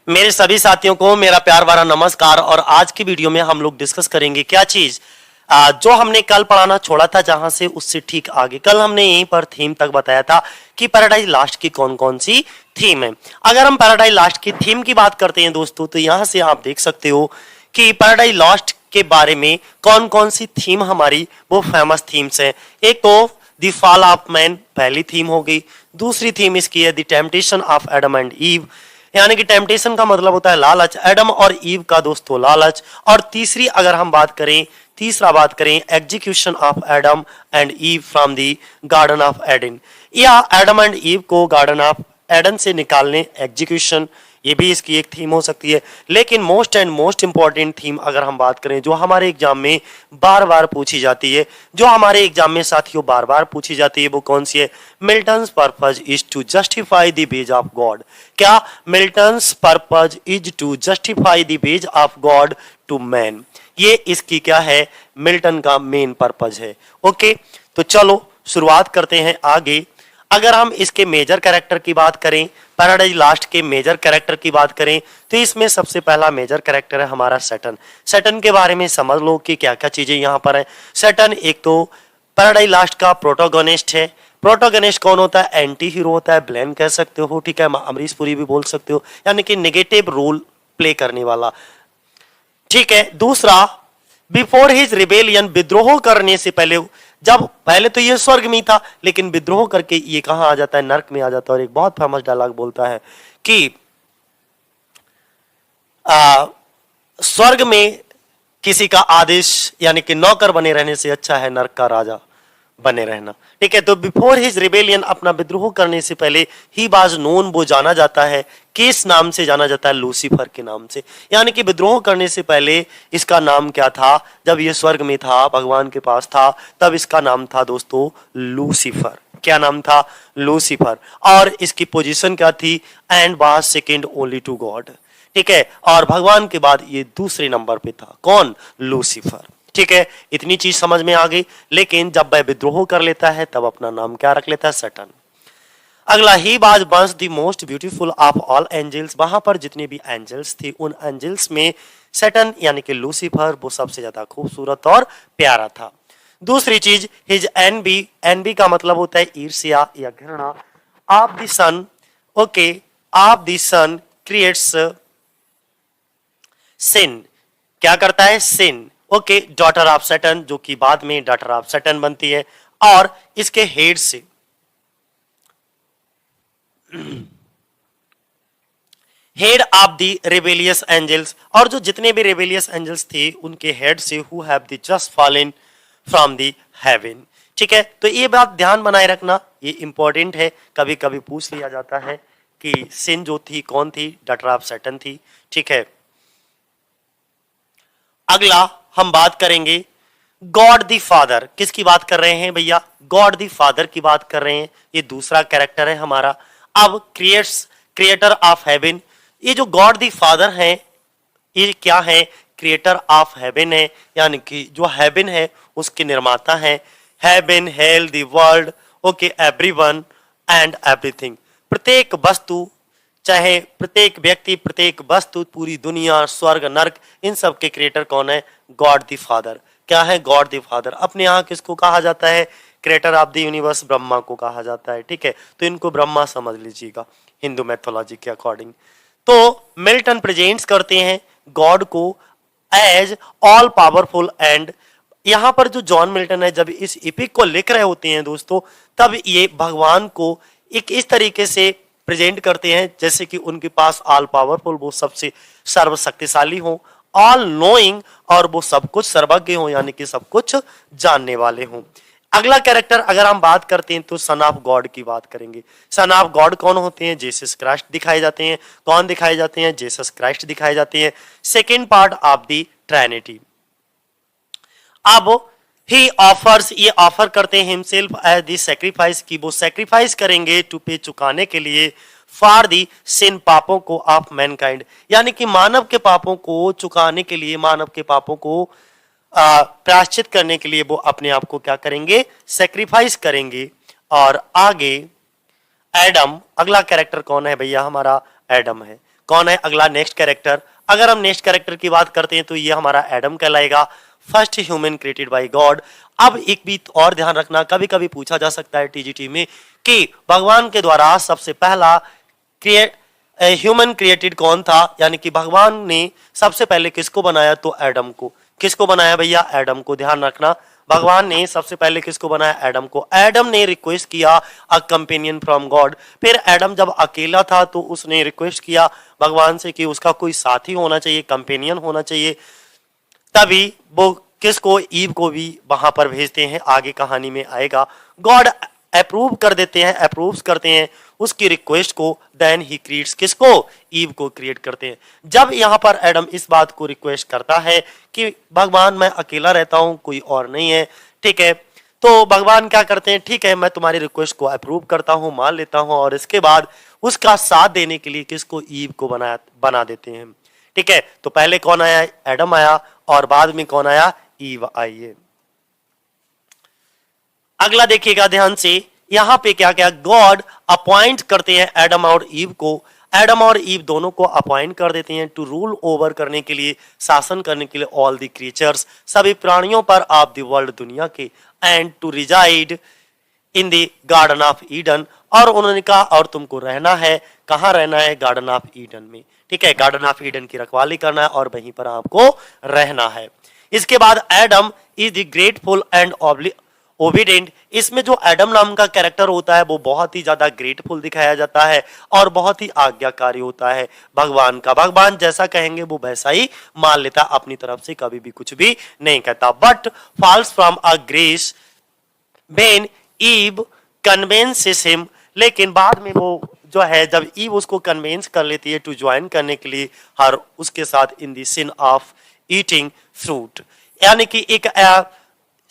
मेरे सभी साथियों को मेरा प्यार भरा नमस्कार। और आज की वीडियो में हम लोग डिस्कस करेंगे क्या चीज जो हमने कल पढ़ाना छोड़ा था, जहां से उससे ठीक आगे। कल हमने यहीं पर थीम तक बताया था कि पैराडाइज लास्ट की कौन कौन सी थीम है। अगर हम पैराडाइज लास्ट की थीम की बात करते हैं दोस्तों, तो यहां से आप देख सकते हो कि पैराडाइज लॉस्ट के बारे में कौन कौन सी थीम हमारी वो फेमस थीम्स हैं। एक तो द फॉल ऑफ मैन पहली थीम हो गई। दूसरी थीम इसकी है the temptation of Adam and ewe, यानी कि टेम्पटेशन का मतलब होता है लालच, एडम और ईव का दोस्तों लालच। और तीसरी अगर हम बात करें, execution of Adam and ewe from the garden of Aiden, या एडम एंड ईव को गार्डन ऑफ एडन से निकालने, एग्जीक्यूशन, ये भी इसकी एक थीम हो सकती है। लेकिन मोस्ट इंपॉर्टेंट थीम अगर हम बात करें, जो हमारे एग्जाम में बार बार पूछी जाती है, जो हमारे एग्जाम में साथियों बार बार पूछी जाती है, वो कौन सी है? Milton's purpose is to justify the ways of God. क्या? Milton's purpose is to justify the ways of God to man. ये इसकी क्या है? मिल्टन का मेन पर्पज है। ओके, तो चलो शुरुआत करते हैं आगे। अगर हम इसके मेजर कैरेक्टर की बात करें, पैराडाइज लास्ट के मेजर कैरेक्टर की बात करें, तो इसमें सबसे पहला मेजर कैरेक्टर है हमारा सैटर्न। सैटर्न के बारे में समझ लो कि क्या क्या चीजें यहाँ पर है। सैटर्न एक तो पैराडाइज लास्ट का प्रोटोगोनिस्ट है। प्रोटोगोनिस्ट कौन होता है? एंटी हीरो होता है, ब्लेन कह सकते हो, ठीक है, अमरीश पुरी भी बोल सकते हो, यानी कि नेगेटिव रोल प्ले करने वाला, ठीक है। दूसरा, बिफोर हिज रिबेलियन, विद्रोह करने से पहले, जब पहले तो ये स्वर्ग में था, लेकिन विद्रोह करके ये कहां आ जाता है? नर्क में आ जाता है। और एक बहुत फेमस डायलॉग बोलता है कि स्वर्ग में किसी का आदेश यानी कि नौकर बने रहने से अच्छा है नर्क का राजा बने रहना, ठीक है। तो बिफोर हिज रिबेलियन, अपना विद्रोह करने से पहले, ही वाज नोन, वो जाना जाता है, किस नाम से जाना जाता है? लूसीफर के नाम से। यानी कि विद्रोह करने से पहले इसका नाम क्या था? जब ये स्वर्ग में था, भगवान के पास था, तब इसका नाम था दोस्तों लूसीफर। क्या नाम था? लूसीफर। और इसकी पोजीशन क्या थी? And was second only to God, ठीक है। और भगवान के बाद ये दूसरे नंबर पे था। कौन? लूसीफर, ठीक है। इतनी चीज समझ में आ गई। लेकिन जब वह विद्रोह कर लेता है, तब अपना नाम क्या रख लेता है? सैटर्न। अगला, he was once the most beautiful of all angels, वहां पर जितने भी एंजल्स थे, उन एंजल्स में सैटर्न यानी कि लूसीफर वो सबसे ज्यादा खूबसूरत और प्यारा था। दूसरी चीज, हिज एनवी, एनवी का मतलब होता है ईर्ष्या या घृणा। Of the son, okay, of the son creates sin, क्या करता है? Sin, okay. Daughter of Satan, जो कि बाद में डॉटर ऑफ सैटर्न बनती है। और इसके हेड से, head of the rebellious angels, और जो जितने भी रेबेलियस एंजल्स थे, उनके हेड से, who have the just fallen from the haven, ठीक है। तो ये बात ध्यान बनाए रखना, ये इंपॉर्टेंट है। कभी कभी पूछ लिया जाता है कि सिन जो थी कौन थी? डॉटर ऑफ सैटर्न थी, ठीक है। अगला हम बात करेंगे गॉड द फादर। किसकी बात कर रहे हैं भैया? गॉड द फादर की बात कर रहे हैं। ये दूसरा कैरेक्टर है हमारा। अब क्रिएटर ऑफ हेवन, ये जो गॉड द फादर है, ये क्या है? क्रिएटर ऑफ हेवन है, यानी कि जो हेवन है उसके निर्माता है। Heaven, hell, the world, okay, everyone and everything, प्रत्येक वस्तु, चाहे प्रत्येक व्यक्ति, प्रत्येक वस्तु, पूरी दुनिया, स्वर्ग, नर्क, इन सब के क्रिएटर कौन है? God the father. क्या है? God the father. अपने यहाँ किसको कहा जाता है? Creator of the universe Brahma को कहा जाता है, ठीक है। तो इनको ब्रह्मा समझ लीजिएगा हिंदू मैथोलॉजी के अकॉर्डिंग। तो मिल्टन प्रेजेंट्स करते हैं गॉड को एज ऑल पावरफुल एंड, यहां पर जो जॉन मिल्टन है जब इस एपिक को लिख रहे होते हैं दोस्तों, तब ये भगवान को एक इस तरीके से प्रेजेंट करते हैं जैसे कि उनके पास ऑल पावरफुल, वो सबसे सर्वशक्तिशाली हो, ऑल नोइंग, और वो सब कुछ सर्वज्ञ हो, यानी कि सब कुछ जानने वाले हों। अगला कैरेक्टर अगर हम बात करते हैं तो सन ऑफ गॉड की बात करेंगे। सन ऑफ गॉड कौन होते हैं? जीसस क्राइस्ट दिखाए जाते हैं। कौन दिखाए जाते हैं? जीसस क्राइस्ट दिखाए जाते हैं। Second part of the Trinity. अब ही ऑफर्स, ये ऑफर करते हैं हिमसेल्फ एज द सैक्रिफाइस, की वो सैक्रिफाइस करेंगे टू पे, चुकाने के लिए, फॉर दी सिन, पापों को, ऑफ मैनकाइंड, यानी कि मानव के पापों को चुकाने के लिए, मानव के पापों को प्रायश्चित करने के लिए वो अपने आप को क्या करेंगे? सैक्रिफाइस करेंगे। और आगे एडम, अगला कैरेक्टर कौन है भैया? हमारा एडम है। कौन है अगला नेक्स्ट कैरेक्टर? अगर हम नेक्स्ट कैरेक्टर की बात करते हैं तो ये हमारा एडम कहलाएगा, first human created by God. अब एक भी और ध्यान रखना, कभी कभी पूछा जा सकता है टीजीटी में कि भगवान के द्वारा सबसे पहला ह्यूमन क्रिएटेड कौन था, यानी कि भगवान ने सबसे पहले किसको बनाया? तो एडम को। किसको बनाया भैया? एडम को। ध्यान रखना, भगवान ने सबसे पहले किसको बनाया? एडम को। एडम ने रिक्वेस्ट किया अ कंपेनियन फ्रॉम गॉड। फिर एडम जब अकेला था तो उसने रिक्वेस्ट किया भगवान से कि उसका कोई साथी होना चाहिए, कंपेनियन होना चाहिए। तभी वो किसको? ईव को भी वहां पर भेजते हैं, आगे कहानी में आएगा। गॉड अप्रूव कर देते हैं, अप्रूव करते हैं उसकी रिक्वेस्ट को। देन ही क्रिएट्स किसको? ईव को क्रिएट करते हैं। जब यहाँ पर एडम इस बात को रिक्वेस्ट करता है कि भगवान मैं अकेला रहता हूं, कोई और नहीं है, ठीक है, तो भगवान क्या करते हैं? ठीक है, मैं तुम्हारी रिक्वेस्ट को अप्रूव करता हूं, मान लेता हूं, और इसके बाद उसका साथ देने के लिए किसको? ईव को बना देते हैं। ठीक है, तो पहले कौन आया? एडम आया, और बाद में कौन आया? ईव आई है। अगला देखिएगा ध्यान से, यहां पे क्या क्या गॉड अपॉइंट करते हैं एडम और ईव को। एडम और ईव दोनों को अपॉइंट कर देते हैं टू रूल ओवर करने के लिए, शासन करने के लिए, ऑल द क्रिएचर्स सभी प्राणियों पर, ऑफ द वर्ल्ड दुनिया के, and to reside in the garden of Eden. और उन्होंने कहा और तुमको रहना है, कहां रहना है? गार्डन ऑफ ईडन में। ठीक है, गार्डन ऑफ ईडन की रखवाली करना है और वहीं पर आपको रहना है। इसके बाद Adam is the grateful and obedient. इसमें जो एडम नाम का कैरेक्टर होता है वो बहुत ही ज्यादा ग्रेटफुल दिखाया जाता है और बहुत ही आज्ञाकारी होता है भगवान का। भगवान जैसा कहेंगे वो वैसा ही मान लेता, अपनी तरफ से कभी भी कुछ भी नहीं कहता। But falls from a grace when Eve convinces him. लेकिन बाद में वो जो है, जब ईव उसको कन्वेंस कर लेती है टू ज्वाइन करने के लिए हर उसके साथ in the sin of eating fruit, यानी कि एक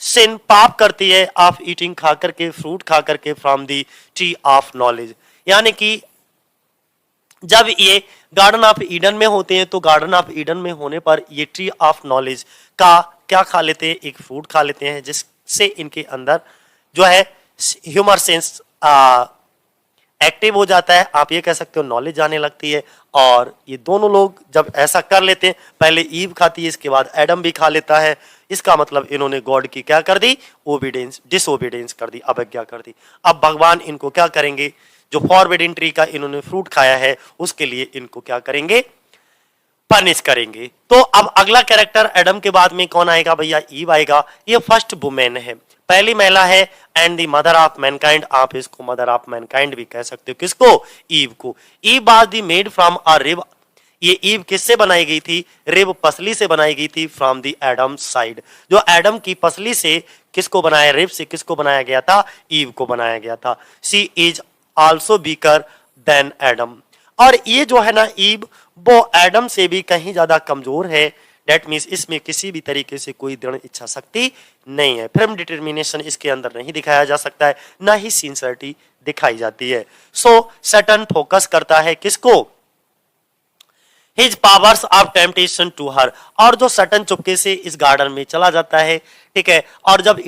सिन पाप करती है ऑफ ईटिंग खा करके, फ्रूट खा करके, from the tree of knowledge. यानी कि जब ये गार्डन ऑफ ईडन में होते हैं तो गार्डन ऑफ ईडन में होने पर ये ट्री ऑफ नॉलेज का क्या खा लेते हैं? एक फ्रूट खा लेते हैं, जिससे इनके अंदर जो है ह्यूमर सेंस एक्टिव हो जाता है, आप ये कह सकते हो नॉलेज आने लगती है। और ये दोनों लोग जब ऐसा कर लेते हैं, पहले ईव खाती है, इसके बाद एडम भी खा लेता है, इसका मतलब इन्होंने गॉड की क्या कर दी? ओबीडेंस, डिसओबीडेंस कर दी, अवज्ञा कर दी। अब भगवान इनको क्या करेंगे? जो फॉरबिडन ट्री का इन्होंने फ्रूट खाया है उसके लिए इनको क्या करेंगे? पनिश करेंगे। तो अब अगला कैरेक्टर एडम के बाद में कौन आएगा भैया? ईव आएगा। ये फर्स्ट वुमेन है, पहली महिला है, and the mother of Mankind. आप इसको मदर ऑफ मैनकाइंड भी कह सकते हो, किसको? ईव को। Eve was the made from a rib. ये ईव किससे बनाई गई थी? रिब, पसली से बनाई गई थी, फ्रॉम द एडम साइड। जो एडम की पसली से किसको बनाया? रिब से किसको बनाया गया था? ईव को बनाया गया था। She is also weaker then Adam. और ये जो है ना ईव, वो एडम से भी कहीं ज्यादा कमजोर है। डेट मीन्स इसमें किसी भी तरीके से कोई दृढ़ इच्छा शक्ति नहीं है, फर्म डिटर्मिनेशन इसके अंदर नहीं दिखाया जा सकता है, ना ही सिंसियरिटी दिखाई जाती है। सो सैटर्न फोकस करता है किसको? His powers of temptation to her. और जो सैटर्न चुपके से इस गार्डन में चला जाता है, ठीक है, और जब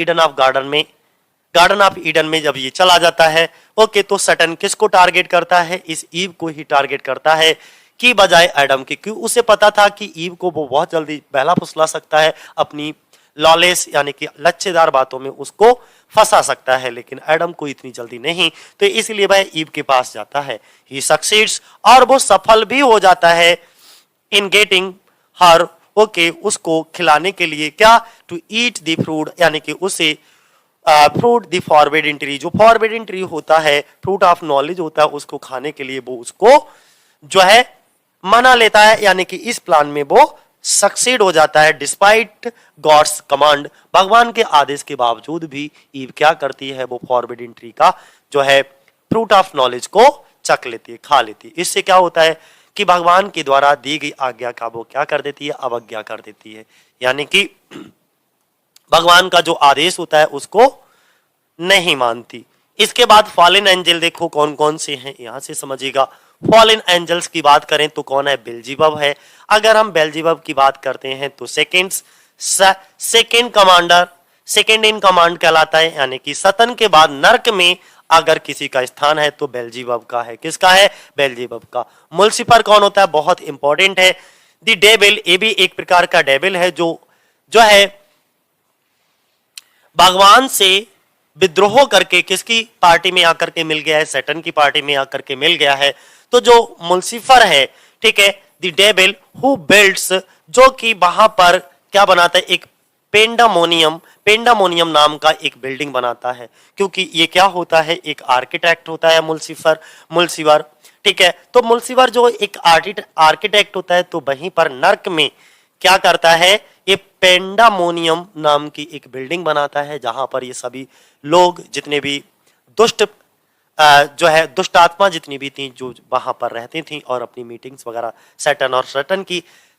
गार्डन ऑफ ईडन में जब ये चला जाता है, ओके, तो सैटर्न किसको टारगेट करता है? इस ईव को ही टारगेट करता है कि बजाय एडम के, क्यों? उसे पता था कि ईव को वो बहुत जल्दी बहला फुसला सकता है, अपनी लॉलेस यानी कि लच्छेदार बातों में उसको फंसा सकता है, लेकिन एडम को इतनी जल्दी नहीं, तो इसलिए वह ईव के पास जाता है। ही सक्सीड्स, और वो सफल भी हो जाता है इन गेटिंग हर, ओके, उसको खिलाने के लिए क्या? टू ईट द फ्रूट, यानी कि उसे फ्रूट द फॉरबिडन ट्री, जो फॉरबिडन ट्री होता है, फ्रूट ऑफ नॉलेज होता है, उसको खाने के लिए वो उसको जो है मना लेता है, यानी कि इस प्लान में वो सक्सीड हो जाता है। डिस्पाइट गॉड्स कमांड, भगवान के आदेश के बावजूद भी ईव क्या करती है? वो फॉरबिडन ट्री का जो है फ्रूट ऑफ नॉलेज को चख लेती है, खा लेती है। इससे क्या होता है कि भगवान के द्वारा दी गई आज्ञा का वो क्या कर देती है? अवज्ञा कर देती है, यानी कि भगवान का जो आदेश होता है उसको नहीं मानती। इसके बाद फॉलन एंजल देखो कौन कौन से हैं, यहां से समझिएगा। फॉलन एंजल्स की बात करें तो कौन है? बेल्जीबब है। अगर हम बेल्जीबब की बात करते हैं तो सेकंड इन कमांड कहलाता है, यानी कि सतन के बाद नर्क में अगर किसी का स्थान है तो बेल्जीबब का है। किसका है? बेल्जीबब का। मुल्सिफर कौन होता है? बहुत इंपॉर्टेंट है। द डेविल, ये भी एक प्रकार का डेविल है जो है भगवान से विद्रोह करके किसकी पार्टी में आकर के मिल गया है? सैटर्न की पार्टी में आकर के मिल गया है। तो जो मुल्सिफर है, ठीक है, द डेविल हु बिल्ड्स, जो कि वहां पर क्या बनाता है? एक पेंडामोनियम नाम का एक बिल्डिंग बनाता है। क्योंकि ये क्या होता है? एक आर्किटेक्ट होता है मुल्सिफर, ठीक है। तो मुल्सिफर जो एक आर्किटेक्ट होता है, तो वहीं पर नर्क में क्या करता है? ये पेंडामोनियम नाम की एक बिल्डिंग बनाता है, जहां पर ये सभी लोग, जितने भी दुष्ट जो है दुष्ट आत्मा जितनी भी थी, जो वहां पर रहती थी और अपनी मीटिंग्स वगैरह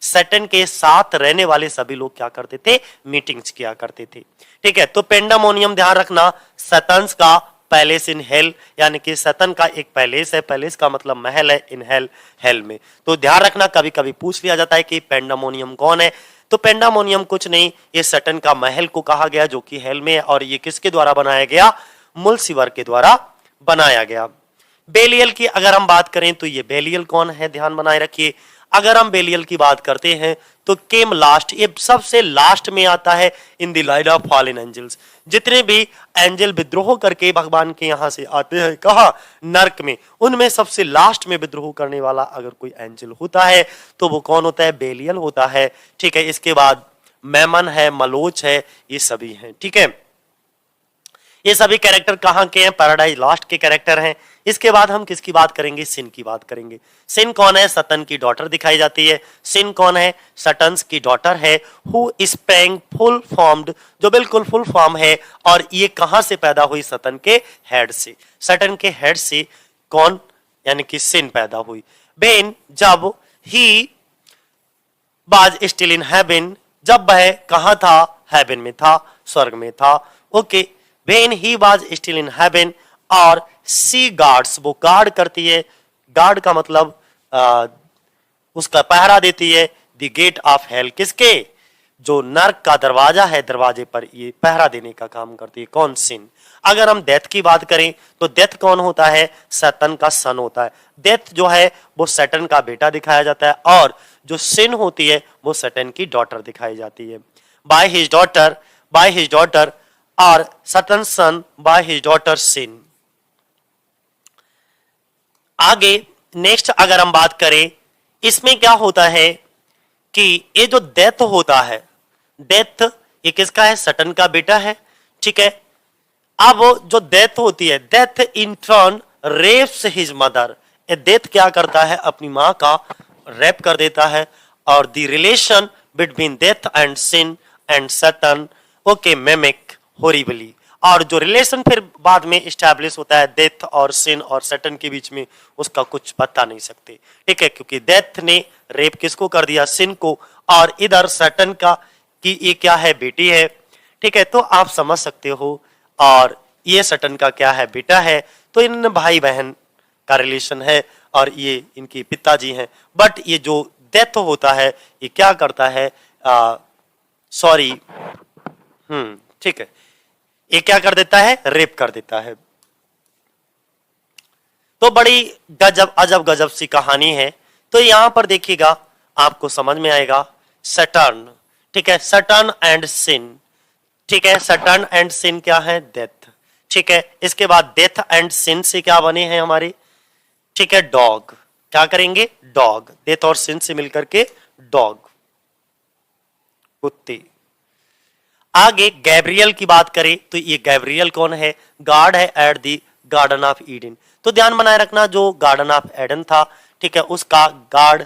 सैटर्न के साथ रहने वाले सभी लोग क्या करते थे? मीटिंग्स किया करते थे, ठीक है। तो पेंडामोनियम, ध्यान रखना, सैटर्न्स का पैलेस इन हेल, यानी कि सैटर्न का एक पैलेस है। पैलेस का मतलब महल है, इन हेल में। तो ध्यान रखना, कभी कभी पूछ लिया जाता है कि पेंडामोनियम कौन है। तो पेंडामोनियम कुछ नहीं, ये सैटर्न का महल को कहा गया, जो कि हेल में है। और ये किसके द्वारा बनाया गया? मुल्सिफर के द्वारा बनाया गया। बेलियल की अगर हम बात करें तो ये बेलियल कौन है? ध्यान बनाए रखिए। अगर हम बेलियल की बात करते हैं तो केम लास्ट, ये सबसे लास्ट में आता है in the line of fallen angels. जितने भी एंजल विद्रोह करके भगवान के यहां से आते हैं, कहा? नर्क में, उनमें सबसे लास्ट में विद्रोह करने वाला अगर कोई एंजल होता है तो वो कौन होता है? बेलियल होता है, ठीक है। इसके बाद मैमन है, मलोच है, ये सभी हैं, ठीक है। ये सभी कैरेक्टर कहां के हैं? पैराडाइज लॉस्ट के कैरेक्टर हैं। इसके बाद हम किसकी बात करेंगे? सिन की बात करेंगे। सिन कौन है? सतन की डॉटर दिखाई जाती है। सिन कौन है? सटन्स की डॉटर है। हु स्प्रैंग फुल फॉर्म्ड, जो बिल्कुल फुल फॉर्म है। और ये कहां से पैदा हुई? सतन के हेड से। सटन के हेड से कौन? यानी कि सिन पैदा हुई। बेन, जब he was still in heaven, जब वह कहां था? हेवन में था, स्वर्ग में था, okay. When he was still in heaven, और she guards, वो गार्ड करती है। गार्ड का मतलब उसका पहरा देती है। द गेट ऑफ हेल, किसके? जो नर्क का दरवाजा है, दरवाजे पर ये पहरा देने का काम करती है। कौन? सिन। अगर हम डेथ की बात करें तो डेथ कौन होता है? सैटर्न का सन होता है। डेथ जो है वो सैटर्न का बेटा दिखाया जाता है, और जो सिन होती है वो सैटर्न की डॉटर दिखाई जाती है। बाय हिज डॉटर और Saturn's son by his daughter Sin। आगे नेक्स्ट अगर हम बात करें, इसमें क्या होता है कि ये जो डेथ होता है, डेथ ये किसका है? सटन का बेटा है, ठीक है। अब जो डेथ होती है, death in turn rapes his mother, ये डेथ क्या करता है? अपनी मां का रेप कर देता है। और the relation between death and sin and Satan, okay, mimic horribly. और जो रिलेशन फिर बाद में स्टैब्लिश होता है डेथ और सिन और सैटर्न के बीच में, उसका कुछ बता नहीं सकते, ठीक है। क्योंकि डेथ ने रेप किसको कर दिया? सिन को। और इधर सैटर्न का कि ये क्या है? बेटी है, ठीक है। तो आप समझ सकते हो। और ये सैटर्न का क्या है? बेटा है। तो इन भाई बहन का रिलेशन है, और ये इनके पिताजी हैं। बट ये जो डेथ होता है, ये क्या करता है? सॉरी, ठीक है, ये क्या कर देता है? रेप कर देता है। तो बड़ी अजब गजब सी कहानी है। तो यहां पर देखिएगा, आपको समझ में आएगा। सैटर्न, ठीक है, सैटर्न एंड सिन, ठीक है। सैटर्न एंड सिन क्या है? डेथ, ठीक है। इसके बाद डेथ एंड सिन से क्या बने हैं हमारे? ठीक है, डॉग। क्या करेंगे? डॉग। डेथ और सिन से मिलकर के डॉग, कुत्ते। आगे गैब्रियल की बात करें तो ये गैब्रियल कौन है? गॉड है at the garden of Eden. तो ध्यान बनाए रखना, जो गार्डन ऑफ एडन था, ठीक है, उसका गॉड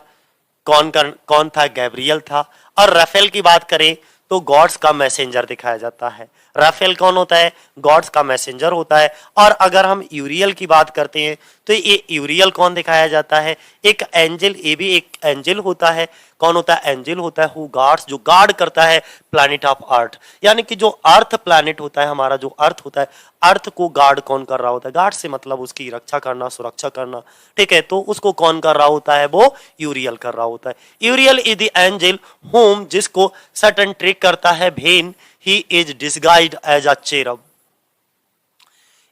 कौन था? गैब्रियल था। और राफेल की बात करें तो गॉड्स का मैसेंजर दिखाया जाता है। राफेल कौन होता है? गॉड्स का मैसेंजर होता है। और अगर हम यूरियल की बात करते हैं तो ये यूरियल कौन दिखाया जाता है? एक एंजल, ये भी एक एंजल होता है। कौन होता है? एंजल होता है, हु गार्ड्स, जो गार्ड करता है प्लैनेट ऑफ अर्थ। यानी कि जो अर्थ प्लैनेट होता है, हमारा जो अर्थ होता है, अर्थ को गार्ड कौन कर रहा होता है? गार्ड से मतलब उसकी रक्षा करना, सुरक्षा करना, ठीक है। तो उसको कौन कर रहा होता है? वो यूरियल कर रहा होता है। Uriel is the angel whom, जिसको सैटर्न ट्रिक करता है। When he is disguised as a cherub.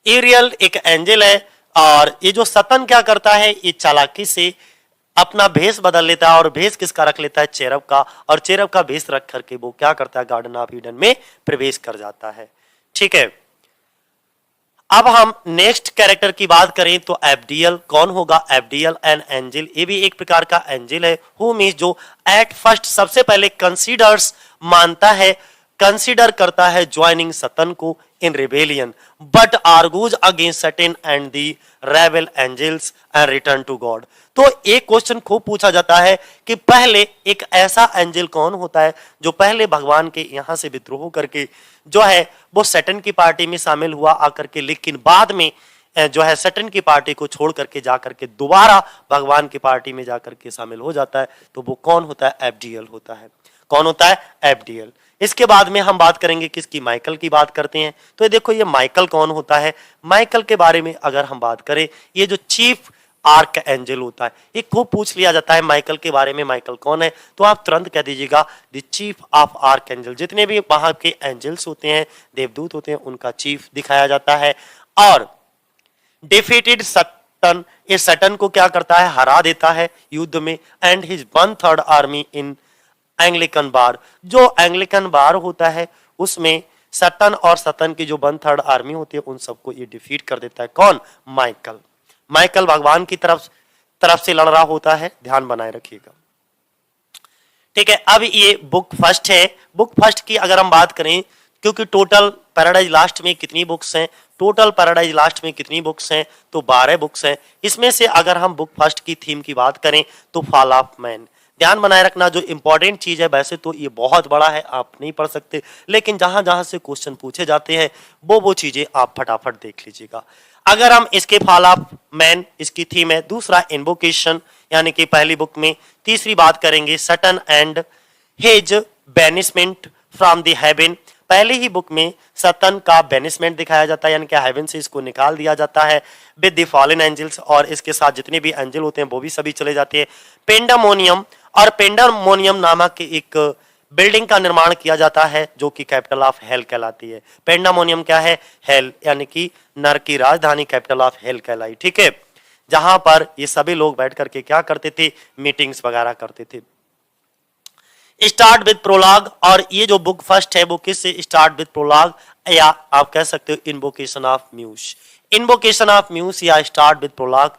Ariel एक एंजल है और ये जो सतन क्या करता है, ये चालाकी से अपना भेष बदल लेता है और भेष किसका रख लेता है, चेरब का, और चेरब का भेष रख करके वो क्या करता है, गार्डन ऑफ ईडन में प्रवेश कर जाता है। ठीक है, अब हम नेक्स्ट कैरेक्टर की बात करें तो एब्डियल कौन होगा, एब्डियल एन एंजल, ये भी एक प्रकार का एंजल है, हु मींस जो एट फर्स्ट सबसे पहले कंसीडर्स मानता है, कंसीडर करता है ज्वाइनिंग सतन को in rebellion but argues against Satan and the rebel angels and return to God. तो एक क्वेश्चन खूब पूछा जाता है कि पहले एक ऐसा एंजल कौन होता है जो पहले भगवान के यहां से विद्रोह करके जो है वो सटन की पार्टी में शामिल हुआ आकर के, लेकिन बाद में जो है सटन की पार्टी को छोड़ करके जाकर के दोबारा भगवान की पार्टी में जाकर के शामिल हो जाता है, तो वो कौन होता है, एब्डियल होता है। कौन होता है, एब्डियल। इसके बाद में हम बात करेंगे किसकी, माइकल की बात करते हैं। तो ये देखो ये माइकल कौन होता है, माइकल के बारे में अगर हम बात करें, ये जो चीफ आर्क एंजल होता है, ये खूब पूछ लिया जाता है माइकल के बारे में, माइकल कौन है, तो आप तुरंत कह दीजिएगा the chief of arc angel. जितने भी वहां के एंजल्स होते हैं, देवदूत होते हैं, उनका चीफ दिखाया जाता है। और डिफीटेड सटन, ये सटन को क्या करता है, हरा देता है युद्ध में, and his 1/3 army in Anglican war. जो एंग्लिकन बार होता है उसमें सटन और सतन की जो 1/3 आर्मी होती है उन सबको ये डिफीट कर देता है। कौन, माइकल। माइकल भगवान की तरफ से लड़ रहा होता है, ध्यान बनाए रखिएगा। ठीक है, अब ये बुक फर्स्ट है। बुक फर्स्ट की अगर हम बात करें, क्योंकि टोटल पैराडाइज लास्ट में कितनी बुक्स हैं, टोटल पैराडाइज लास्ट में कितनी बुक्स हैं, तो 12 बुक्स हैं। इसमें से अगर हम बुक फर्स्ट की थीम की बात करें तो फॉल ऑफ मैन। ध्यान बनाए रखना, जो इंपॉर्टेंट चीज है, वैसे तो ये बहुत बड़ा है, आप नहीं पढ़ सकते, लेकिन जहां जहां से क्वेश्चन पूछे जाते हैं वो चीजें आप फटाफट देख लीजिएगा। अगर हम इसके फॉल ऑफ मैन, इसकी थीम है। दूसरा इन्वोकेशन, यानी कि पहली बुक में। तीसरी बात करेंगे Satan and his banishment from the heaven. पहले ही बुक में सतन का बैनिशमेंट दिखाया जाता है, यानी कि हेवन से इसको निकाल दिया जाता है विद द फॉलन एंजल्स, और इसके साथ जितने भी एंजल होते हैं वो भी सभी चले जाते हैं। पेंडामोनियम, और पेंडामोनियम नामक एक बिल्डिंग का निर्माण किया जाता है जो कि कैपिटल ऑफ हेल कहलाती है। पेंडामोनियम क्या है, हेल, यानी कि नरक की राजधानी कैपिटल ऑफ हेल कहलाई। ठीक है, जहां पर ये सभी लोग बैठ करके क्या करते थे, मीटिंग्स वगैरह करते थे। स्टार्ट विद प्रोलॉग, और ये जो बुक फर्स्ट है वो किससे स्टार्ट विद प्रोलॉग, या आप कह सकते हो इन्वोकेशन ऑफ म्यूस। इन्वोकेशन ऑफ म्यूस या स्टार्ट विद प्रोलॉग।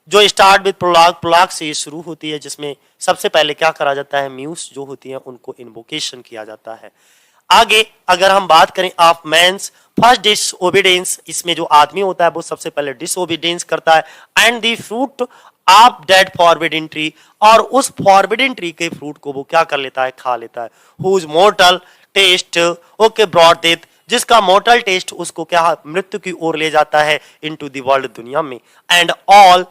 जो स्टार्ट विद प्रोलॉग, प्रोलॉग से ये शुरू होती है, जिसमें सबसे पहले क्या करा जाता है, म्यूस जो होती है उनको इन्वोकेशन किया जाता है। आगे अगर हम बात करें ऑफ मैंस फर्स्ट डिसओबीडियंस, इसमें जो आदमी होता है वो सबसे पहले डिसओबीडियंस करता है, and the fruit of that forbidden tree, और उस फॉरबिडन ट्री के फ्रूट को वो क्या कर लेता है, खा लेता है। Whose mortal taste okay brought death, जिसका मोर्टल टेस्ट उसको क्या, मृत्यु की ओर ले जाता है, इनटू द वर्ल्ड, दुनिया में। एंड ऑल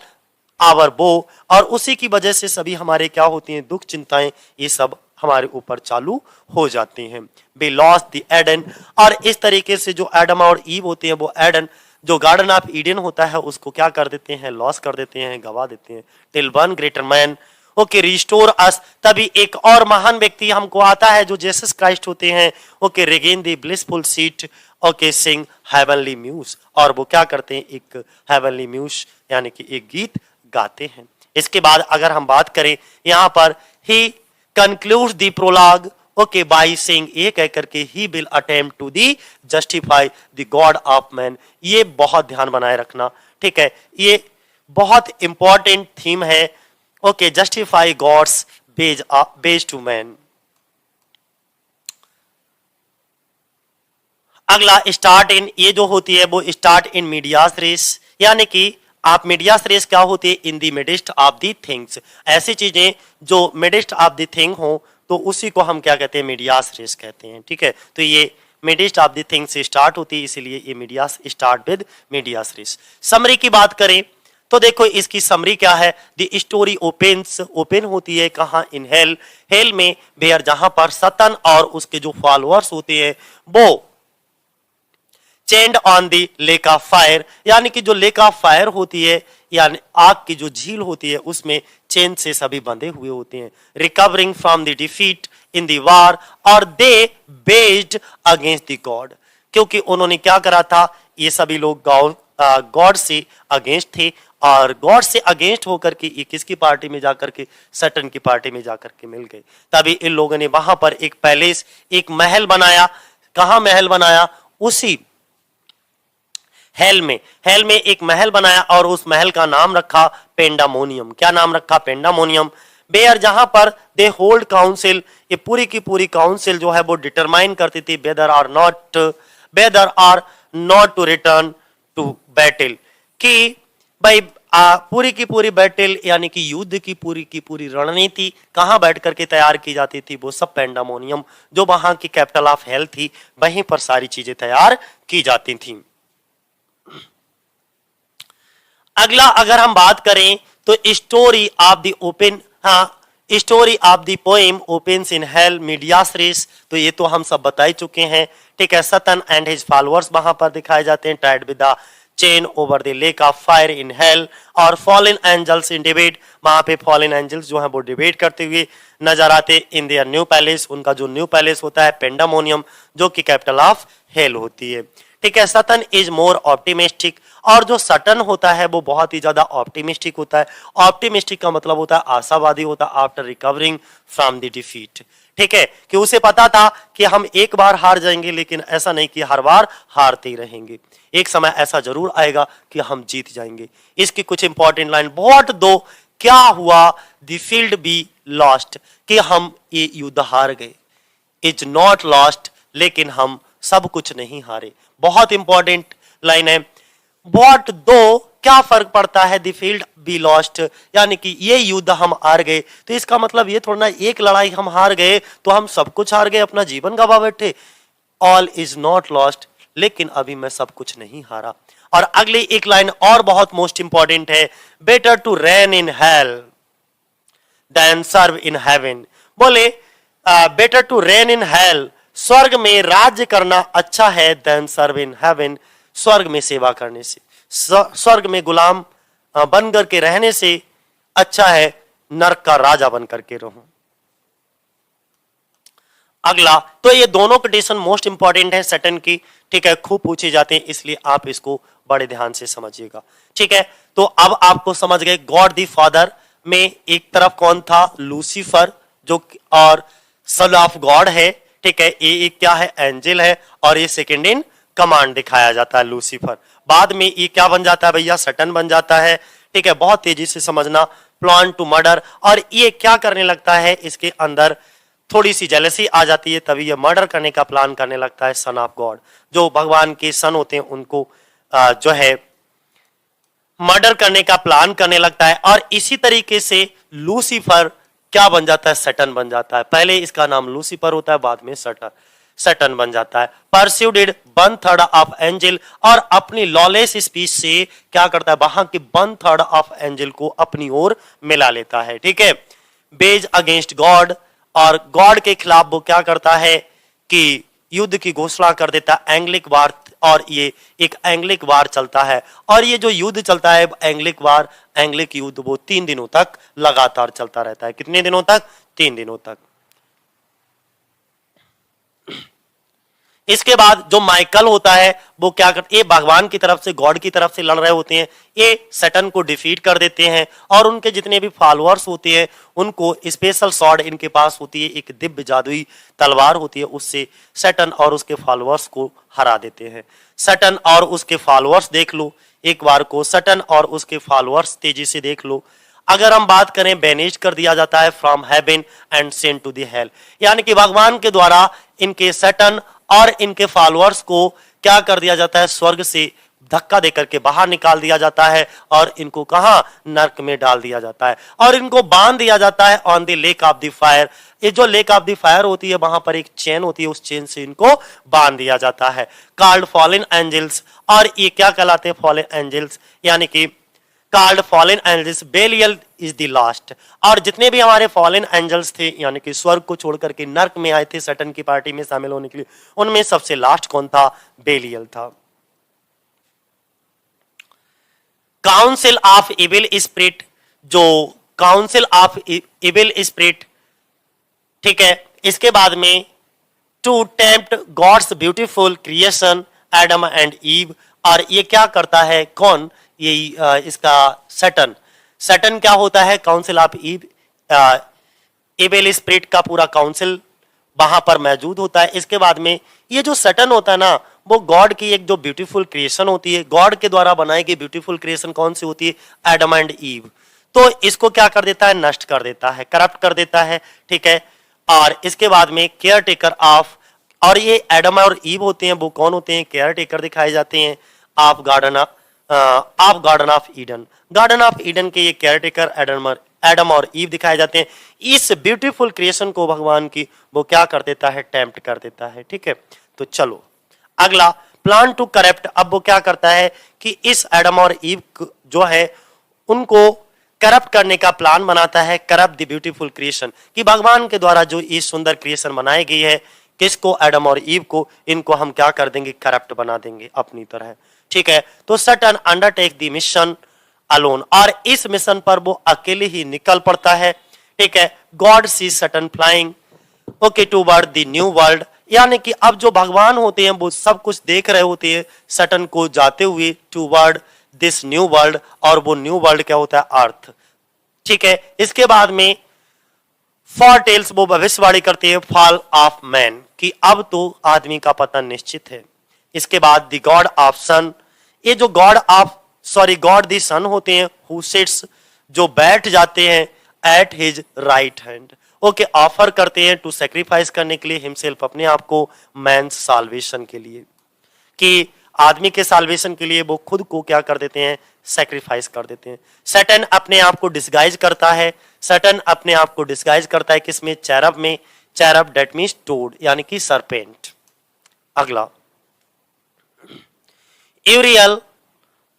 आवर बो, और उसी की वजह से सभी हमारे क्या होती हैं, दुख चिंताएं ये सब हमारे ऊपर चालू हो जाती हैं। बे लॉस्ट द एडन, और इस तरीके से जो एडम और ईव होते हैं वो एडन जो गार्डन ऑफ ईडन होता है उसको क्या कर देते हैं, लॉस कर देते हैं, गवा देते हैं। Till one greater man okay restore us, तभी एक और महान व्यक्ति हमको आता है जो जीसस क्राइस्ट होते हैं। Okay regain the blissful seat okay sing heavenly muse, और वो क्या करते हैं, एक हेवनली म्यूज यानी कि एक गीत गाते हैं। इसके बाद अगर हम बात करें यहाँ पर, he concludes the prologue okay by saying, ये कह करके he will attempt to the justify the God of man. ये बहुत ध्यान बनाए रखना, ठीक है, ये बहुत इंपॉर्टेंट थीम है। Okay, justify God's ways to man. अगला स्टार्ट इन, ये जो होती है वो स्टार्ट इन मीडियास रेस, यानी कि आप मीडियास रेस क्या होती है, इन दी मिडिस्ट ऑफ दी थिंग्स, ऐसी चीजें जो मिडिस्ट ऑफ दी थिंग हो तो उसी को हम क्या कहते हैं, मीडियास रेस कहते हैं। ठीक है, तो ये मिडिस्ट ऑफ द थिंग से स्टार्ट होती है, इसीलिए ये medias start with medias res. Summary की बात करें तो देखो इसकी समरी क्या है, द स्टोरी ओपन्स, ओपन होती है कहाँ, इन हेल, हेल में, वेयर जहां पर सतन और उसके जो फॉलोअर्स होते हैं वो chained on the lake of fire, यानी कि जो लेक ऑफ फायर होती है यानी आग की जो झील होती है उसमें चेन से सभी बंधे हुए होते हैं। Recovering from the defeat in the war, और दे बेस्ड अगेंस्ट द गॉड, क्योंकि उन्होंने क्या करा था, ये सभी लोग गॉड से अगेंस्ट थे और गॉड से अगेंस्ट होकर के ये किसकी पार्टी में जाकर के, सैटर्न की पार्टी में जाकर के मिल गए। तभी इन लोगों ने वहां पर एक पैलेस, एक महल बनाया। कहां महल बनाया? उसी हेल में एक महल बनाया और उस महल का नाम रखा पेंडामोनियम। क्या नाम रखा? पेंडामोनियम। बेयर जहां पर दे होल्ड काउंसिल, ये पूरी की पूरी काउंसिल जो है वो डिटरमाइन करती थी whether or not to return to battle, कि भाई पूरी की पूरी बैटल यानी कि युद्ध की पूरी रणनीति कहां बैठ करके तैयार की जाती थी? वो सब पेंडामोनियम, जो वहां की कैपिटल ऑफ हेल थी, वहीं पर सारी चीजें तैयार की जाती थी। अगला अगर हम बात करें तो story of the poem opens in hell medias res, तो ये तो हम सब बता ही चुके हैं। ठीक है, सतन एंड हिज फॉलोअर्स वहां पर दिखाए जाते हैं, tied with the chain over the lake of fire in hell, और फॉलन एंजल्स इन डिबेट, वहां पे फॉलन एंजल्स जो है वो डिबेट करते हुए नजर आते इन देयर न्यू पैलेस, उनका जो न्यू पैलेस होता है पेंडामोनियम, जो कि कैपिटल ऑफ हेल होती है। ठीक है, सतन इज मोर ऑप्टिमिस्टिक, और जो सटन होता है वो बहुत ही ज्यादा ऑप्टिमिस्टिक होता है। ऑप्टिमिस्टिक का मतलब होता है आशावादी होता है, after recovering from the defeat. ठीक है, कि उसे पता था कि हम एक बार हार जाएंगे, लेकिन ऐसा नहीं कि हर बार हारते ही रहेंगे, एक समय ऐसा जरूर आएगा कि हम जीत जाएंगे। इसकी कुछ इंपॉर्टेंट लाइन, व्हाट दो, क्या हुआ, द फील्ड बी लॉस्ट, कि हम ये युद्ध हार गए, इज नॉट लॉस्ट, लेकिन हम सब कुछ नहीं हारे। बहुत इंपॉर्टेंट लाइन है, व्हाट दो, क्या फर्क पड़ता है, द फील्ड बी लॉस्ट, यानी कि ये युद्ध हम हार गए, तो इसका मतलब ये थोड़ा ना एक लड़ाई हम हार गए तो हम सब कुछ हार गए, अपना जीवन गवा बैठे। ऑल इज नॉट लॉस्ट, लेकिन अभी मैं सब कुछ नहीं हारा। और अगली एक लाइन और बहुत मोस्ट इंपॉर्टेंट है, better to reign in hell than serve in heaven. बोले better to reign in hell, स्वर्ग में राज्य करना अच्छा है, देन सर्व इन हेवन, स्वर्ग में सेवा करने से, स्वर्ग में गुलाम बन करके रहने से अच्छा है नरक का राजा बन करके रहूं। अगला, तो ये दोनों कंडीशन मोस्ट इंपॉर्टेंट है सैटर्न की। ठीक है, खूब पूछे जाते हैं, इसलिए आप इसको बड़े ध्यान से समझिएगा। ठीक है, तो अब आपको समझ गए गॉड द फादर में एक तरफ कौन था? लूसीफर, जो और सन ऑफ गॉड है। ठीक है, ये क्या है? एंजल है, और ये सेकंड इन कमांड दिखाया जाता है लूसीफर। बाद में ये क्या बन जाता है भैया? सैटर्न बन जाता है। ठीक है, बहुत तेजी से समझना, प्लान टू मर्डर, और ये क्या करने लगता है? इसके अंदर थोड़ी सी जेलसी आ जाती है, तभी ये मर्डर करने का प्लान करने लगता है सन ऑफ गॉड, जो भगवान के सन होते हैं उनको जो है मर्डर करने का प्लान करने लगता है। और इसी तरीके से लूसीफर क्या बन जाता है? सैटर्न बन जाता है। पहले इसका नाम लूसीफर होता है, बाद में सैटर्न बन जाता है। परस्यूडेड 1/3 ऑफ एंजल, और अपनी लॉलेस स्पीच से क्या करता है? वहां की 1/3 ऑफ एंजल को अपनी ओर मिला लेता है। ठीक है, बेज अगेंस्ट गॉड, और गॉड के खिलाफ वो क्या करता है कि युद्ध की घोषणा कर देता है, एंग्लिक वार, और ये एक एंग्लिक वार चलता है। और ये जो युद्ध चलता है एंग्लिक वार, एंग्लिक युद्ध, वो 3 दिनों तक लगातार चलता रहता है। कितने दिनों तक? 3 दिनों तक। इसके बाद जो माइकल होता है वो क्या करते, ये भगवान की तरफ से, गॉड की तरफ से लड़ रहे होते हैं, ये सैटर्न को डिफीट कर देते हैं, और उनके जितने भी फॉलोअर्स होते हैं उनको स्पेशल स्वॉर्ड इनके पास होती है, एक दिव्य जादुई तलवार होती है, उससे सैटर्न और उसके फॉलोअर्स को हरा देते हैं। सैटर्न और उसके फॉलोअर्स देख लो एक बार को, सैटर्न और उसके फॉलोअर्स तेजी से देख लो। अगर हम बात करें, बैनिश कर दिया जाता है from heaven and sent to the hell, यानी कि भगवान के द्वारा इनके सैटर्न और इनके फॉलोअर्स को क्या कर दिया जाता है? स्वर्ग से धक्का देकर के बाहर निकाल दिया जाता है, और इनको कहां? नरक में डाल दिया जाता है, और इनको बांध दिया जाता है on the lake of the fire. ये जो लेक ऑफ द फायर होती है, वहां पर एक चेन होती है, उस चेन से इनको बांध दिया जाता है, कॉल्ड फॉलन एंजल्स। और ये क्या कहलाते हैं? फॉलन एंजल्स, यानी कि called fallen angels, Belial is the last. और जितने भी हमारे फॉलन एंजल्स थे, यानी कि स्वर्ग को छोड़ करके नर्क में आए थे सैटर्न की पार्टी में शामिल होने के लिए, उनमें सबसे लास्ट कौन था? बेलियल था। काउंसिल ऑफ इविल स्पिरिट, जो काउंसिल ऑफ इविल स्पिरिट, ठीक है, इसके बाद में to tempt God's beautiful creation Adam and Eve, और ये क्या करता है, कौन, ये इसका सैटर्न। सैटर्न क्या होता है, council of evil, evil spirit का पूरा काउंसिल वहां पर मौजूद होता है। इसके बाद में ये जो सैटर्न होता है ना, वो गॉड की एक जो ब्यूटीफुल क्रिएशन होती है, गॉड के द्वारा बनाई गई ब्यूटीफुल क्रिएशन कौन सी होती है, एडम एंड ईव। तो इसको क्या कर देता है, नष्ट कर देता है, करप्ट कर देता है, ठीक है। और इसके बाद में केयर टेकर ऑफ, और ये एडम और ईव होते हैं, वो कौन होते हैं, केयर टेकर दिखाए जाते हैं of garden of Eden. Garden of Eden के ये केयर टेकर एडम और ईव दिखाए जाते हैं। इस ब्यूटीफुल क्रिएशन को भगवान की वो क्या कर देता है, टेम्प्ट कर देता है, ठीक है। तो चलो अगला, प्लान टू करप्ट। अब वो क्या करता है कि इस एडम और ईव जो है उनको करप्ट करने का प्लान बनाता है, करप्ट द ब्यूटीफुल क्रिएशन, कि भगवान के द्वारा जो इस सुंदर क्रिएशन बनाई गई है, किसको, एडम और ईव को, इनको हम क्या कर देंगे, करप्ट बना देंगे अपनी तरह, ठीक है। तो Saturn undertake the mission alone, और इस मिशन पर वो अकेले ही निकल पड़ता है, ठीक है। God see Satan flying okay toward the new world, यानी कि अब जो भगवान होते हैं वो सब कुछ देख रहे होते हैं सैटर्न को जाते हुए टूवर्ड दिस न्यू वर्ल्ड, और वो न्यू वर्ल्ड क्या होता है, अर्थ, ठीक है। इसके बाद में फॉर टेल्स, वो भविष्यवाणी करते हैं फॉल ऑफ मैन, कि अब तो आदमी का पतन निश्चित है। इसके बाद द गॉड ऑफ सन, ये जो गॉड दी सन होते हैं, हु सिट्स, जो बैठ जाते हैं at his right hand, okay, offer करते हैं टू सेक्रीफाइस करने के लिए हिमसेल्फ, अपने आप को, मैन साल्वेशन के लिए, कि आदमी के साल्वेशन के लिए वो खुद को क्या कर देते हैं, सेक्रीफाइस कर देते हैं। सैटर्न अपने आप को डिस्गाइज करता है, सैटर्न अपने आप को डिस्गाइज करता है किसमें, चैरब में। चैरब डेट मीन्स टोड, यानी कि सरपेंट। अगला, यूरियल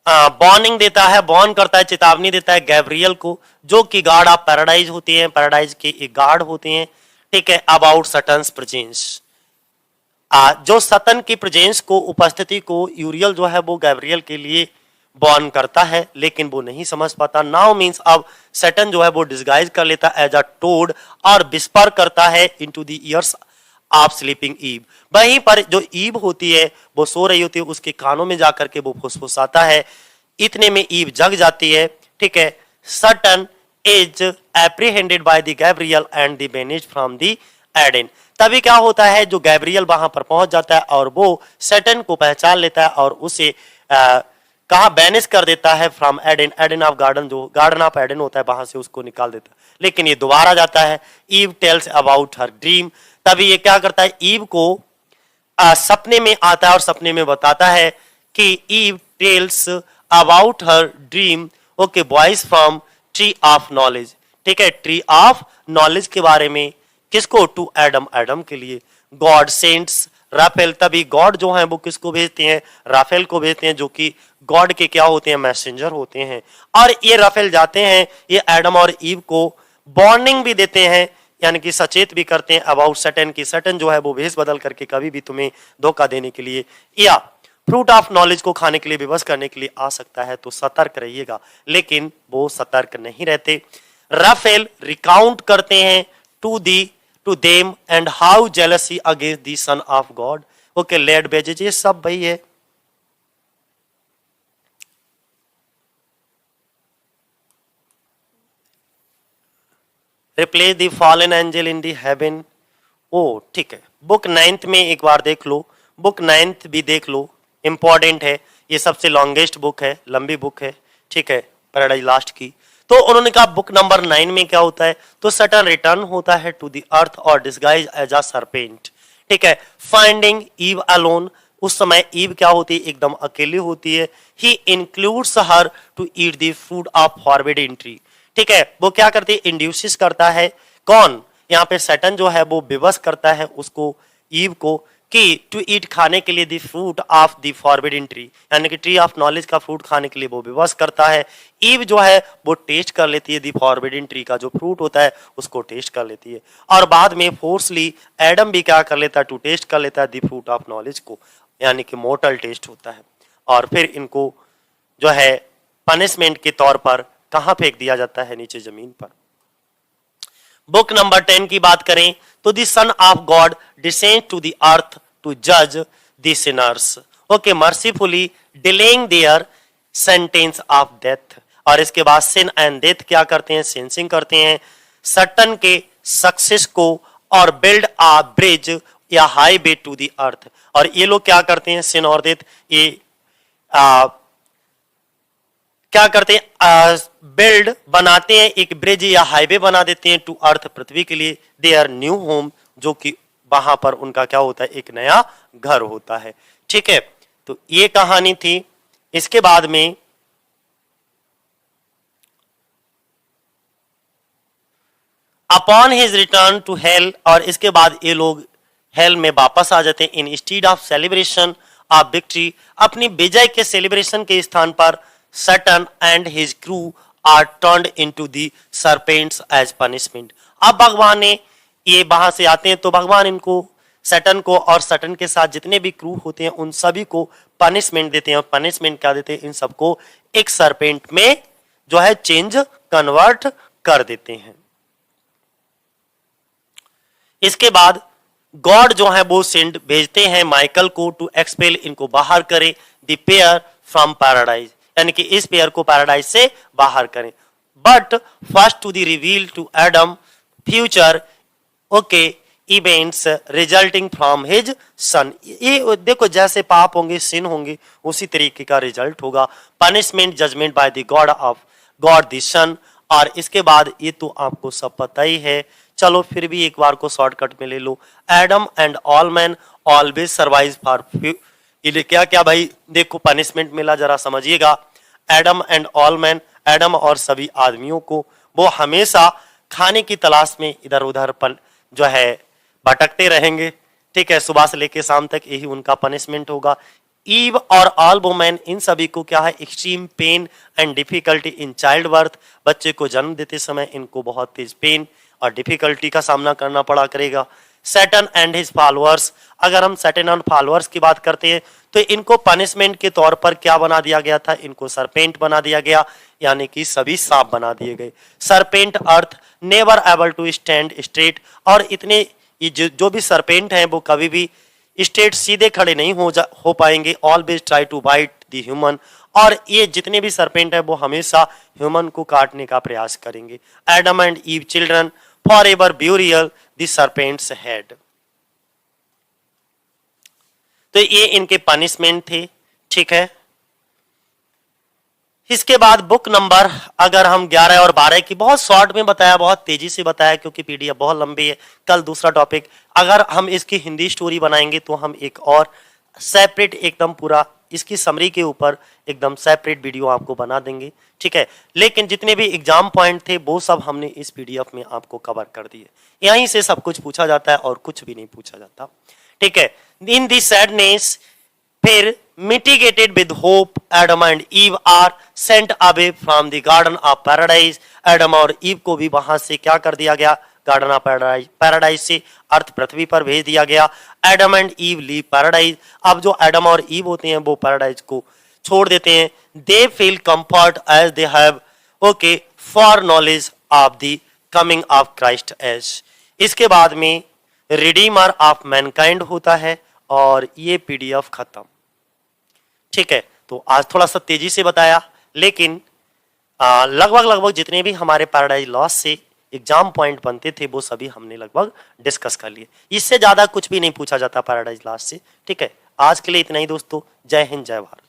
वार्निंग देता है, वार्न करता है, चेतावनी देता है गैब्रियल को, जो कि गार्ड ऑफ पैराडाइज होते हैं, पैराडाइज के एक गार्ड होते हैं, ठीक है, अबाउट सटन्स प्रेजेंस। जो सतन की प्रेजेंस को, उपस्थिति को यूरियल जो है वो गैब्रियल के लिए वार्न करता है, लेकिन वो नहीं समझ पाता। नाउ मींस अब सैटर्न जो है वो डिस्गाइज कर लेता है एज अ टोड, और विस्पर करता है into the ears of sleeping Eve. वहीं पर जो ईव होती है वो सो रही होती है, उसके कानों में जाकर के वो फुसफुसाता है, इतने में ईव जग जाती है, ठीक है। Satan is apprehended by the Gabriel and the banish from the Eden. तभी क्या होता है, जो गैब्रियल वहां पर पहुंच जाता है और वो सैटर्न को पहचान लेता है और उसे कहा बैनिश कर देता है from Eden, Eden of garden, जो गार्डन ऑफ एडन होता है वहां से उसको निकाल देता है, लेकिन ये दोबारा जाता है। Eve tells about her dream, तभी ये क्या करता है, ईव को सपने में आता है और सपने में बताता है कि Eve tells about her dream, okay, boys from tree of knowledge, ठीक है, ट्री ऑफ नॉलेज के बारे में, किसको, टू एडम, एडम के लिए। गॉड सेंट्स राफेल, तभी गॉड जो है वो किसको भेजते हैं, राफेल को भेजते हैं, जो कि गॉड के क्या होते हैं, मैसेंजर होते हैं। और ये राफेल जाते हैं, ये एडम और ईव को वार्निंग भी देते हैं, यानी कि सचेत भी करते हैं अबाउट सैटर्न की, सैटर्न जो है वो भेष बदल करके कभी भी तुम्हें धोखा देने के लिए या फ्रूट ऑफ नॉलेज को खाने के लिए, विवश करने के लिए आ सकता है, तो सतर्क रहिएगा। लेकिन वो सतर्क नहीं रहते। राफेल रिकाउंट करते हैं to them and how jealousy against the son of God, okay, led wages, ये सब वही है। Replace the fallen angel in the heaven, ओ ठीक है। बुक 9th में एक बार देख लो, बुक 9th भी देख लो, इंपॉर्टेंट है, ये सबसे लॉन्गेस्ट बुक है, लंबी बुक है, ठीक है, पैराडाइज लास्ट की। तो उन्होंने कहा बुक नंबर 9 में क्या होता है, तो सैटर्न रिटर्न होता है टू द अर्थ और डिस्गाइज एज अ सरपेंट, ठीक है, फाइंडिंग ईव अलोन, उस समय ईव क्या होती है, एकदम अकेली होती है। He includes her to eat the food of forbidden tree, ठीक है, वो क्या करती है, इंड्यूसिस करता है, कौन, यहाँ पे सैटर्न जो है वो विवश करता है उसको, ईव को, कि टू ईट, खाने के लिए the fruit of the forbidden tree, यानी कि ट्री ऑफ नॉलेज का फ्रूट खाने के लिए वो विवश करता है। ईव जो है वो टेस्ट कर लेती है द फॉरबिडन ट्री का जो फ्रूट होता है उसको टेस्ट कर लेती है, और बाद में फोर्सली एडम भी क्या कर लेता है, टू टेस्ट कर लेता है द फ्रूट ऑफ नॉलेज को, यानी कि मोर्टल टेस्ट होता है, और फिर इनको जो है पनिशमेंट के तौर पर कहां फेंक दिया जाता है, नीचे जमीन पर। बुक नंबर 10 की बात करें तो the son of God descend to the earth to जज the sinners, okay, mercifully delaying their sentence of death. और इसके बाद सिन एंड डेथ क्या करते हैं, सेंसिंग करते हैं सटन के सक्सेस को और बिल्ड आ ब्रिज या हाईवे टू द अर्थ। और ये लोग क्या करते हैं, सिन और डेथ, ये क्या करते हैं, बिल्ड बनाते हैं, एक ब्रिज या हाईवे बना देते हैं टू अर्थ, पृथ्वी के लिए, देयर न्यू होम, जो कि वहां पर उनका क्या होता है, एक नया घर होता है। ठीक है, तो ये कहानी थी। इसके बाद में upon his return to hell, और इसके बाद ये लोग हेल में वापस आ जाते हैं। In instead of celebration of victory, अपनी विजय के सेलिब्रेशन के स्थान पर Satan and his crew are turned into the serpents as punishment. अब भगवान ने ये वहां से आते हैं तो भगवान इनको, सटन को और सटन के साथ जितने भी क्रू होते हैं उन सभी को पनिशमेंट देते हैं। और पनिशमेंट क्या देते हैं, इन सबको एक सरपेंट में जो है चेंज, कन्वर्ट कर देते हैं। इसके बाद गॉड जो है वो सेंड भेजते हैं माइकल को टू एक्सपेल, इनको बाहर करे द पेयर फ्रॉम पैराडाइज, यानी कि इस पेयर को पैराडाइज से बाहर करें। But first to the reveal to Adam future okay events resulting from his son. ये देखो, जैसे पाप होंगे, सिन होंगे, उसी तरीके का रिजल्ट होगा। Punishment judgement by the God of God the son. और इसके बाद ये तो आपको सब पता ही है, चलो फिर भी एक बार को शॉर्टकट में ले लो। Adam and all man always survive for, ये क्या क्या भाई, देखो पनिशमेंट मिला, जरा समझिएगा। Adam and all man, Adam और सभी आदमियों को वो हमेशा खाने की तलाश में इधर उधर जो है भटकते रहेंगे। ठीक है, सुबह से लेकर शाम तक यही उनका पनिशमेंट होगा। ईव और ऑल वुमेन, इन सभी को क्या है, extreme pain and difficulty in child birth, बच्चे को जन्म देते समय इनको बहुत तेज पेन और डिफिकल्टी का सामना करना पड़ा करेगा। सैटन एंड हिज फॉलोअर्स, अगर हम सैटन और फॉलोअर्स की बात करते हैं तो इनको पनिशमेंट के तौर पर क्या बना दिया गया था, इनको सरपेंट बना दिया गया, यानी कि सभी सांप बना दिए गए। Serpent earth never able to stand straight, और इतने जो भी सरपेंट हैं वो कभी भी स्ट्रेट सीधे खड़े नहीं हो पाएंगे। Always try to bite the human, और ये जितने भी सरपेंट है वो हमेशा ह्यूमन को काटने का प्रयास करेंगे। Adam and ewe children for ever burial the serpents head. तो ये इनके पनिशमेंट थे। ठीक है, इसके बाद बुक नंबर, अगर हम 11 और 12 की बहुत शॉर्ट में बताया, बहुत तेजी से बताया क्योंकि पीडीएफ बहुत लंबी है। कल दूसरा टॉपिक, अगर हम इसकी हिंदी स्टोरी बनाएंगे तो हम एक और सेपरेट एकदम पूरा इसकी समरी के ऊपर एकदम सेपरेट वीडियो आपको बना देंगे। ठीक है, लेकिन जितने भी एग्जाम पॉइंट थे वो सब हमने इस पीडीएफ में आपको कवर कर दिए। यहीं से सब कुछ पूछा जाता है और कुछ भी नहीं पूछा जाता। ठीक है, इन दी सैडनेस, फिर mitigated with hope, Adam and Eve are sent away from the garden of paradise। Adam और ईव को भी वहां से क्या कर दिया गया, गार्डन ऑफ पैराडाइज से अर्थ पृथ्वी पर भेज दिया गया। Adam and ewe leave paradise, अब जो एडम और ईव होते हैं वो पैराडाइज को छोड़ देते हैं। They feel comfort as they have okay for knowledge of the coming of Christ age. इसके बाद में रिडीमर ऑफ मैनकाइंड होता है और ये पीडीएफ खत्म। ठीक है, तो आज थोड़ा सा तेजी से बताया, लेकिन लगभग जितने भी हमारे पैराडाइज लॉस्ट से एग्जाम पॉइंट बनते थे वो सभी हमने लगभग डिस्कस कर लिए। इससे ज्यादा कुछ भी नहीं पूछा जाता पैराडाइज लॉस्ट से। ठीक है, आज के लिए इतना ही दोस्तों। जय हिंद, जय भारत।